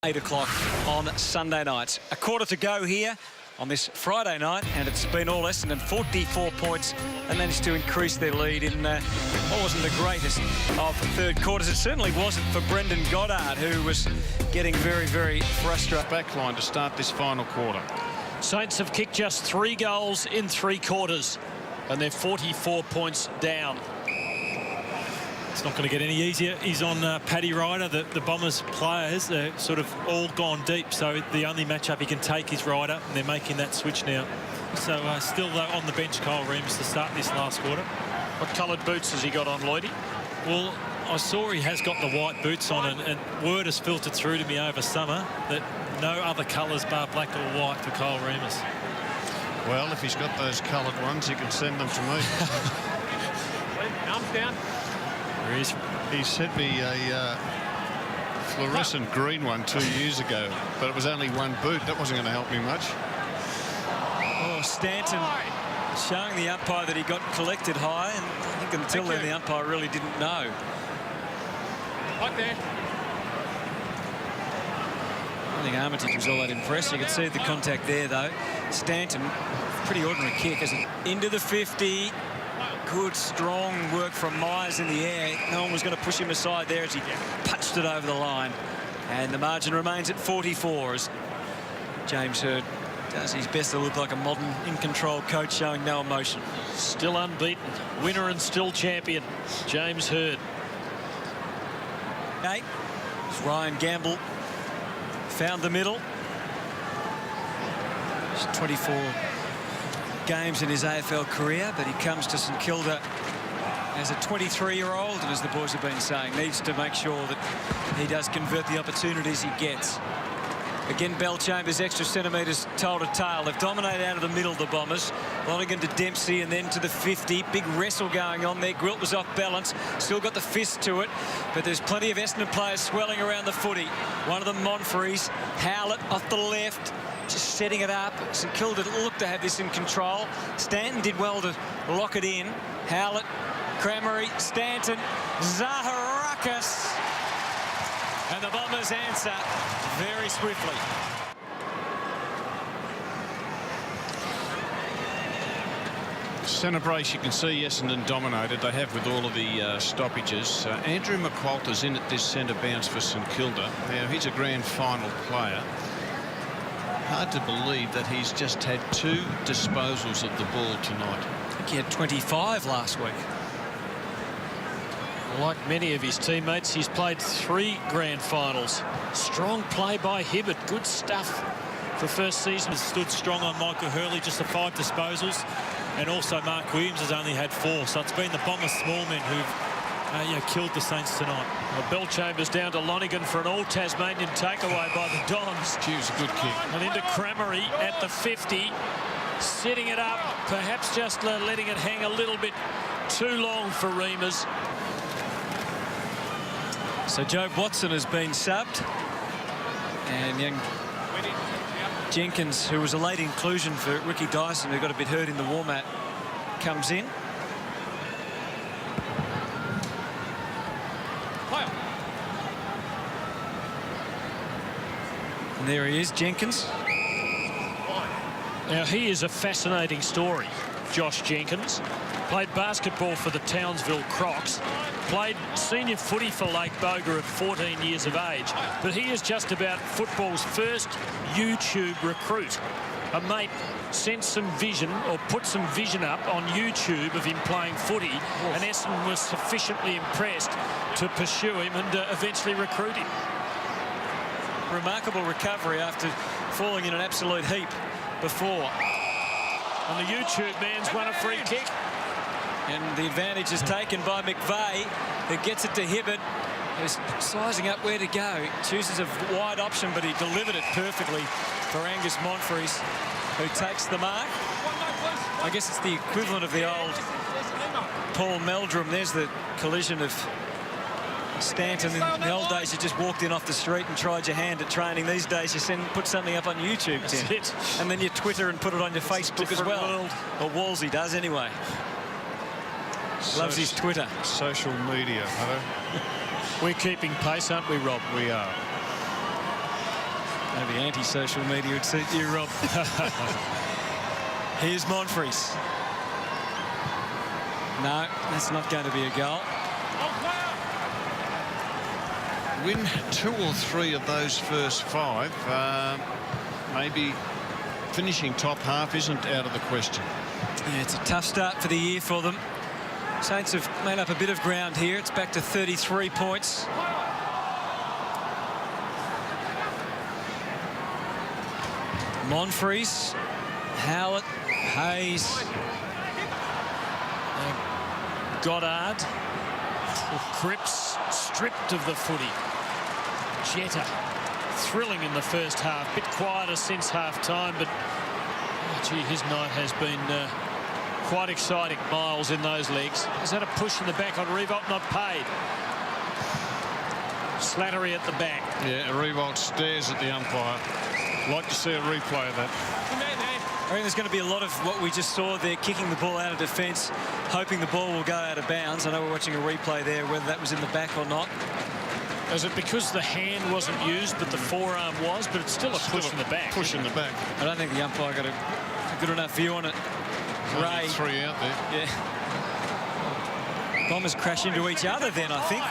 8 o'clock on Sunday night. A quarter to go here on this Friday night, and it's been all Essendon 44 points and managed to increase their lead in what wasn't the greatest of third quarters. It certainly wasn't for Brendan Goddard, who was getting very, very frustrated. Backline to start this final quarter. Saints have kicked just 3 goals in 3 quarters, and they're 44 points down. It's not going to get any easier. He's on Paddy Ryder. The Bombers players, they're sort of all gone deep, so the only matchup he can take is Ryder, and they're making that switch now. So still on the bench, Kyle Reams to start this last quarter. What coloured boots has he got on, Lloydie? Well, I saw he has got the white boots on, and word has filtered through to me over summer that no other colours bar black or white for Kyle Reams. Well, if he's got those coloured ones, he can send them to me. Arms down. He sent me a fluorescent green one 2 years ago, but it was only one boot. That wasn't going to help me much. Oh, Stanton showing the umpire that he got collected high, and I think until then the umpire really didn't know. Like there. I think Armitage was all that impressed. You could see the contact there, though. Stanton, pretty ordinary kick, as it into the 50. Good, strong work from Myers in the air. No one was going to push him aside there as he punched it over the line. And the margin remains at 44 as James Hird does his best to look like a modern, in-control coach, showing no emotion. Still unbeaten, winner and still champion, James Hird. 8. Ryan Gamble found the middle. 24 games in his AFL career, but he comes to St Kilda as a 23-year-old, and as the boys have been saying, needs to make sure that he does convert the opportunities he gets. Again, Bellchambers extra centimetres told a tale. They've dominated out of the middle, the Bombers. Lonergan to Dempsey and then to the 50. Big wrestle going on there. Gwilt was off balance. Still got the fist to it, but there's plenty of Essendon players swelling around the footy. One of them, Monfries. Howlett off the left, just setting it up. St Kilda looked to have this in control. Stanton did well to lock it in. Howlett, Cramery, Stanton, Zaharakis. And the Bombers answer very swiftly. Centre brace, you can see Essendon dominated. They have with all of the stoppages. Andrew McQualter's in at this centre bounce for St Kilda. Now, he's a grand final player. Hard to believe that he's just had 2 disposals of the ball tonight. I think he had 25 last week. Like many of his teammates, he's played 3 grand finals. Strong play by Hibbert. Good stuff for first season. Stood strong on Michael Hurley, just the 5 disposals. And also Mark Williams has only had 4. So it's been the Bombers small men who've killed the Saints tonight. Well, Bellchambers down to Lonergan for an all-Tasmanian takeaway by the Dons. Gee, it was a good kick. And into Cramery at the 50. Sitting it up, perhaps just letting it hang a little bit too long for Reamers. So Joe Watson has been subbed, and young Jenkins, who was a late inclusion for Ricky Dyson, who got a bit hurt in the warm-up, comes in. And there he is, Jenkins. Now, he is a fascinating story, Josh Jenkins. Played basketball for the Townsville Crocs. Played senior footy for Lake Boga at 14 years of age. But he is just about football's first YouTube recruit. A mate sent some vision, or put some vision up on YouTube of him playing footy, and Essendon was sufficiently impressed to pursue him and eventually recruit him. Remarkable recovery after falling in an absolute heap before. And the YouTube man's won a free kick. And the advantage is taken by McVeigh, who gets it to Hibbert, who's sizing up where to go. Chooses a wide option, but he delivered it perfectly for Angus Monfries, who takes the mark. I guess it's the equivalent of the old Paul Meldrum. There's the collision of Stanton. In the old days, you just walked in off the street and tried your hand at training. These days, you put something up on YouTube, Tim. That's it. And then you Twitter and put it on your Facebook as well. World. Or Wolsey does anyway. Loves his Twitter. Social media, We're keeping pace, aren't we, Rob? We are. Maybe anti-social media would suit you, Rob. Here's Monfries. No, that's not going to be a goal. Win 2 or 3 of those first 5. Maybe finishing top half isn't out of the question. Yeah, it's a tough start for the year for them. Saints have made up a bit of ground here. It's back to 33 points. Monfries, Howlett, Hayes. Goddard. Cripps stripped of the footy. Jetta thrilling in the first half. Bit quieter since half-time, but oh, gee, his night has been quite exciting. Miles in those legs. Is that a push in the back on Revolt? Not paid. Slattery at the back. Yeah, Revolt stares at the umpire. Like to see a replay of that. I think there's going to be a lot of what we just saw there, kicking the ball out of defence, hoping the ball will go out of bounds. I know we're watching a replay there, whether that was in the back or not. Is it because the hand wasn't used, but the forearm was? But it's still a push in the back. Push in the back. I don't think the umpire got a good enough view on it. Ray. 3 out there. Yeah. Bombers crash into each other then, I think.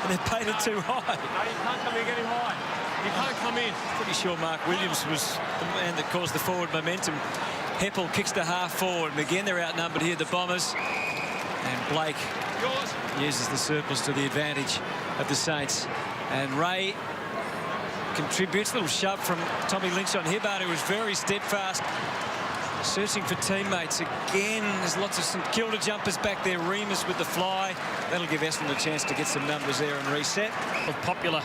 They've paid it too high. No, you can't come in, get him high. You can't come in. Pretty sure Mark Williams was the man that caused the forward momentum. Heppel kicks to half forward, and again they're outnumbered here, the Bombers. And Blake uses the surplus to the advantage of the Saints. And Ray contributes. A little shove from Tommy Lynch on Hibbard, who was very steadfast, searching for teammates. Again, there's lots of St Kilda jumpers back there. Remus with the fly. That'll give Essendon a chance to get some numbers there and reset. Of popular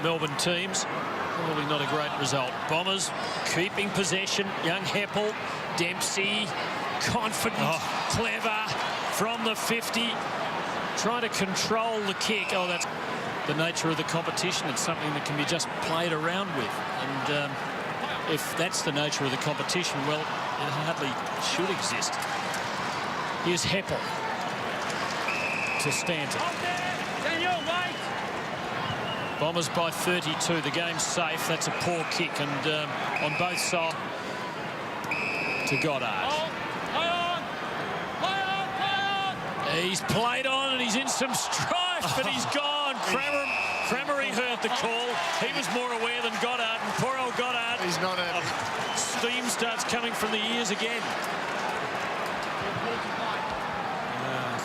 Melbourne teams, probably not a great result. Bombers keeping possession. Young Heppel, Dempsey, confident, clever from the 50, trying to control the kick. Oh, that's the nature of the competition. It's something that can be just played around with. And if that's the nature of the competition, well, it hardly should exist. Here's Heppel to Stanton. Bombers by 32. The game's safe. That's a poor kick, and on both sides to Goddard. He's played on and he's in some strife, but he's gone. Cramery heard the call. He was more aware than Goddard, and poor old Goddard. He's not happy. Steam starts coming from the ears again.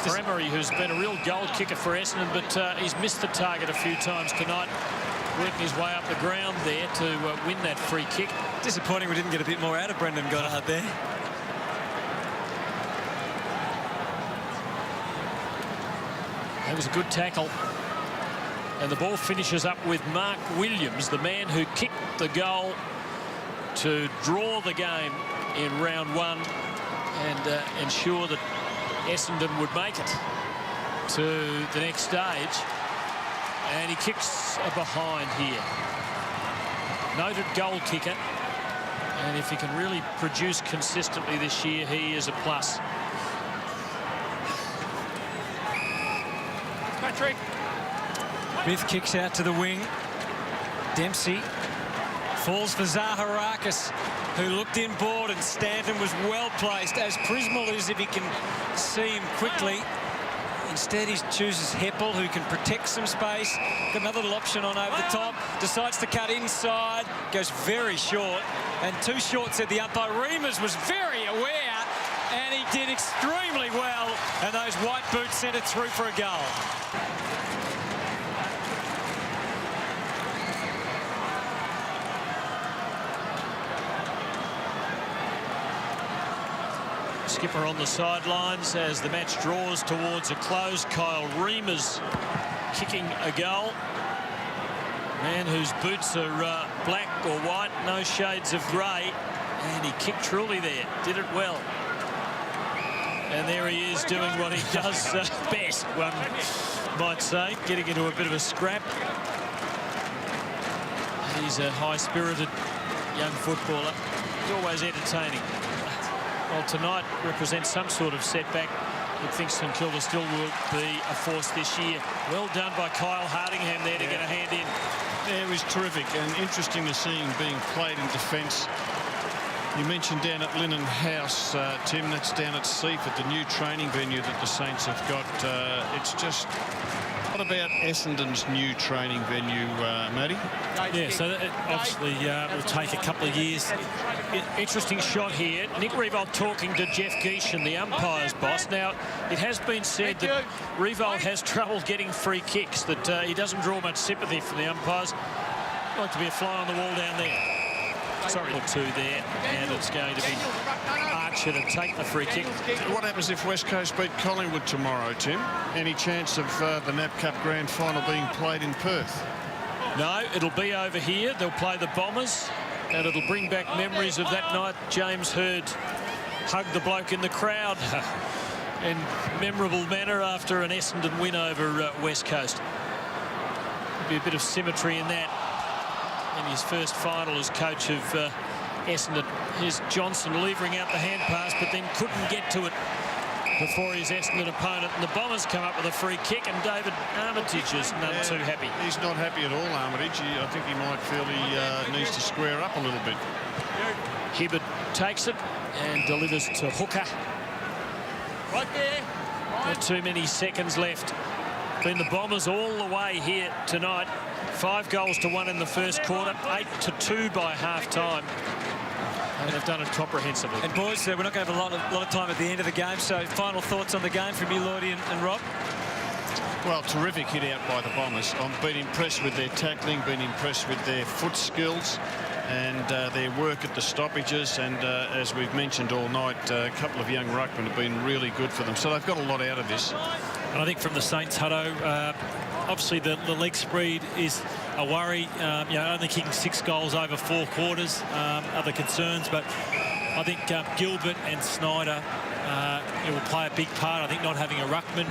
Cramery, who's been a real goal kicker for Essendon, but he's missed the target a few times tonight, working his way up the ground there to win that free kick. Disappointing we didn't get a bit more out of Brendan Goddard there. That was a good tackle. And the ball finishes up with Mark Williams, the man who kicked the goal to draw the game in round 1 and ensure that Essendon would make it to the next stage. And he kicks a behind here. Noted goal kicker. And if he can really produce consistently this year, he is a plus. Patrick. Biff kicks out to the wing. Dempsey falls for Zaharakis, who looked inboard, and Stanton was well placed, as Prismal is if he can see him quickly. Instead, he chooses Heppel, who can protect some space. Got another little option on over the top. Decides to cut inside. Goes very short. And too short, said the umpire. Remus was very aware, and he did extremely well. And those white boots sent it through for a goal. Skipper on the sidelines as the match draws towards a close. Kyle Remus kicking a goal. Man whose boots are black or white, no shades of grey. And he kicked truly there, did it well. And there he is doing what he does best, one might say, getting into a bit of a scrap. He's a high-spirited young footballer. He's always entertaining. Well, tonight represents some sort of setback. I think St Kilda still will be a force this year. Well done by Kyle Hardingham there to get a hand in. Yeah, it was terrific and interesting to see him being played in defence. You mentioned down at Lennon House, Tim, that's down at Seaford, the new training venue that the Saints have got. It's just... What about Essendon's new training venue, Matty? Yeah, so it obviously will take a couple of years. Interesting shot here. Nick Riewoldt talking to Jeff Geishan, the umpire's boss. Now, it has been said that Riewoldt has trouble getting free kicks, that he doesn't draw much sympathy from the umpires. Like to be a fly on the wall down there. Sorry, or two there, and it's going to be Archer to take the free kick. What happens if West Coast beat Collingwood tomorrow, Tim? Any chance of the NAB Cup Grand Final being played in Perth? No, it'll be over here. They'll play the Bombers, and it'll bring back memories of that night James Hird hugged the bloke in the crowd in memorable manner after an Essendon win over West Coast. There'll be a bit of symmetry in that. In his first final as coach of Essendon. Here's Johnson levering out the hand pass, but then couldn't get to it before his Essendon opponent. And the Bombers come up with a free kick, and David Armitage is none too happy. He's not happy at all, Armitage. I think he might feel he needs to square up a little bit. Hibberd takes it and delivers to Hooker. Right there. Not too many seconds left. Been the Bombers all the way here tonight. 5 goals to 1 in the first quarter, 8 to 2 by half-time. And they've done it comprehensively. And boys, we're not going to have a lot of time at the end of the game, so final thoughts on the game from you, Lloydie and Rob? Well, terrific hit out by the Bombers. I've been impressed with their tackling, been impressed with their foot skills and their work at the stoppages. And as we've mentioned all night, a couple of young ruckmen have been really good for them. So they've got a lot out of this. And I think from the Saints, Hutto, obviously the leg speed is a worry. You know, only kicking 6 goals over 4 quarters, other concerns. But I think Gilbert and Snyder will play a big part. I think not having a ruckman,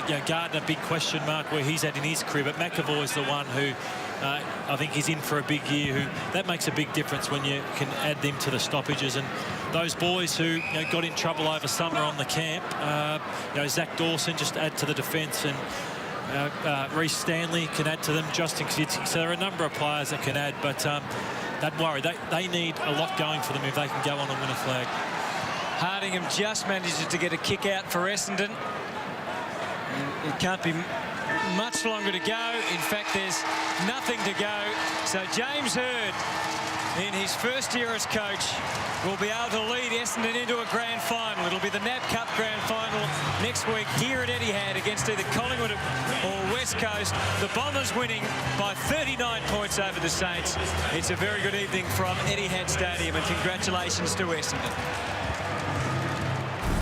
you know, Gardner, big question mark where he's at in his career. But McAvoy's the one who I think is in for a big year. That makes a big difference when you can add them to the stoppages. And those boys who got in trouble over summer on the camp, Zach Dawson just add to the defence, and Reece Stanley can add to them, Justin Kosicki. So there are a number of players that can add, but that worry. They need a lot going for them if they can go on and win a flag. Hardingham just manages to get a kick out for Essendon. It can't be much longer to go. In fact, there's nothing to go. So James Hird, in his first year as coach, will be able to lead Essendon into a grand final. It'll be the NAB Cup grand final next week here at Etihad against either Collingwood or West Coast. The Bombers winning by 39 points over the Saints. It's a very good evening from Etihad Stadium, and congratulations to Essendon.